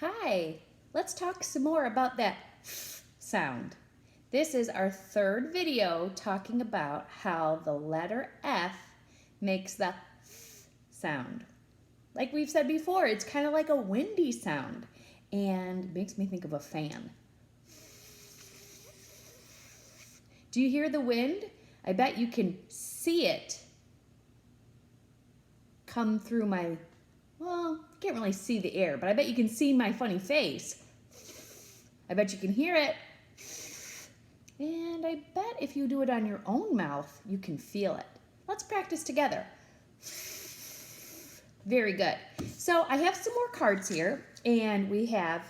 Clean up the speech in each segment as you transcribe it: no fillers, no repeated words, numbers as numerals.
Hi, let's talk some more about that f sound. This is our third video talking about how the letter F makes the f sound. Like we've said before, it's kind of like a windy sound and makes me think of a fan. Do you hear the wind? I bet you can see it come through my, well, I can't really see the air, but I bet you can see my funny face. I bet you can hear it. And I bet if you do it on your own mouth, you can feel it. Let's practice together. Very good. So I have some more cards here, and we have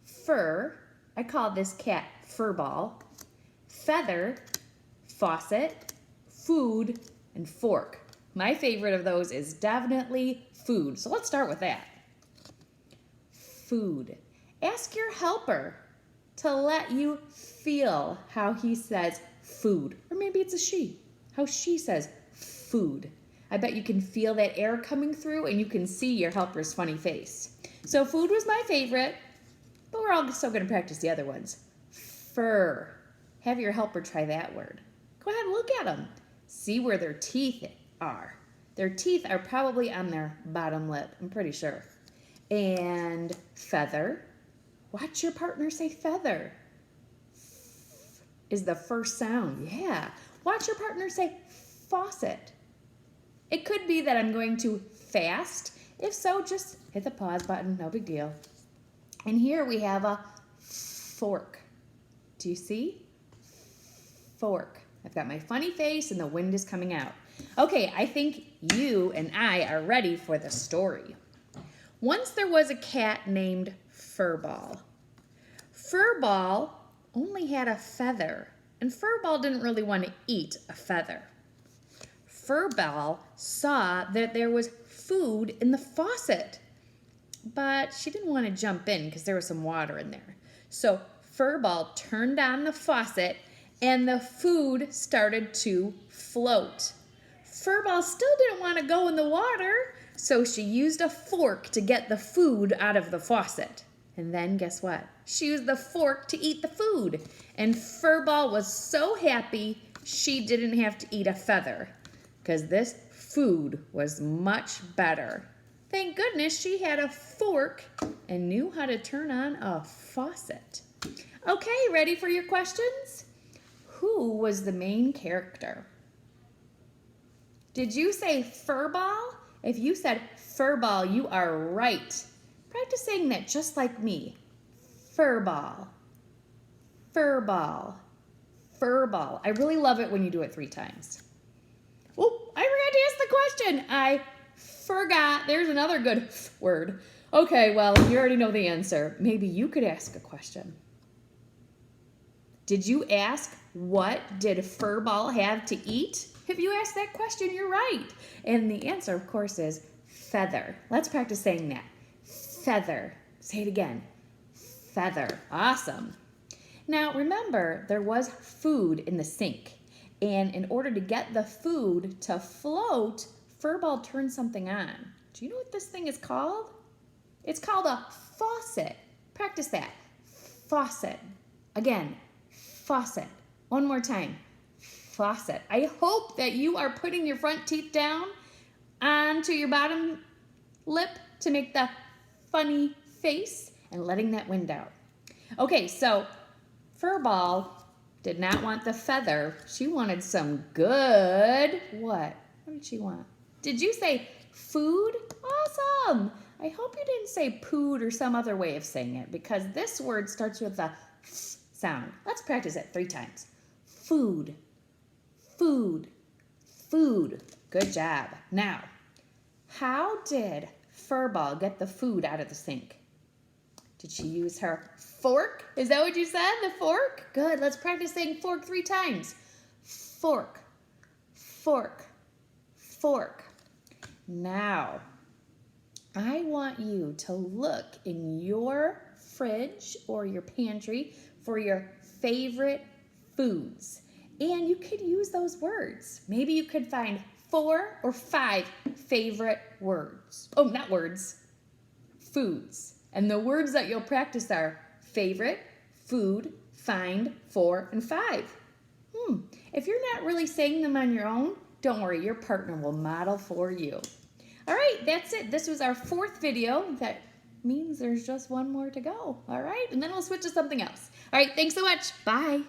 fur. I call this cat Furball. Feather, faucet, food, and fork. My favorite of those is definitely food. So let's start with that. Food. Ask your helper to let you feel how he says food. Or maybe it's a she. How she says food. I bet you can feel that air coming through and you can see your helper's funny face. So food was my favorite, but we're all still going to practice the other ones. Fur. Have your helper try that word. Go ahead and look at them. See where their teeth are. Their teeth are probably on their bottom lip, I'm pretty sure. And feather. Watch your partner say feather. Is the first sound, yeah. Watch your partner say faucet. It could be that I'm going too fast. If so, just hit the pause button, no big deal. And here we have a fork. Do you see? Fork. I've got my funny face and the wind is coming out. Okay, I think you and I are ready for the story. Once there was a cat named Furball. Furball only had a feather, and Furball didn't really want to eat a feather. Furball saw that there was food in the faucet, but she didn't want to jump in because there was some water in there. So Furball turned on the faucet and the food started to float. Furball still didn't want to go in the water, so she used a fork to get the food out of the faucet. And then guess what? She used the fork to eat the food. And Furball was so happy she didn't have to eat a feather because this food was much better. Thank goodness she had a fork and knew how to turn on a faucet. Okay, ready for your questions? Who was the main character? Did you say Furball? If you said Furball, you are right. Practice saying that just like me. Furball, Furball, Furball. I really love it when you do it 3 times. Oh, I forgot to ask the question. I forgot. There's another good word. Okay, well, you already know the answer. Maybe you could ask a question. Did you ask, what did Furball have to eat? If you ask that question, you're right. And the answer, of course, is feather. Let's practice saying that. Feather. Say it again. Feather. Awesome. Now, remember, there was food in the sink. And in order to get the food to float, Furball turned something on. Do you know what this thing is called? It's called a faucet. Practice that. Faucet. Again, faucet. One more time. Faucet. I hope that you are putting your front teeth down onto your bottom lip to make the funny face and letting that wind out. Okay, so Furball did not want the feather. She wanted some good, what? What did she want? Did you say food? Awesome. I hope you didn't say pood or some other way of saying it because this word starts with a f sound. Let's practice it 3 times. Food. Food, food. Good job. Now, how did Furball get the food out of the sink? Did she use her fork? Is that what you said, the fork? Good, let's practice saying fork 3 times. Fork, fork, fork. Now, I want you to look in your fridge or your pantry for your favorite foods. And you could use those words. Maybe you could find 4 or 5 favorite words. Oh, not words, foods. And the words that you'll practice are favorite, food, find, for, and 5. If you're not really saying them on your own, don't worry, your partner will model for you. All right, that's it. This was our 4th video. That means there's just one more to go. All right, and then we'll switch to something else. All right, thanks so much. Bye.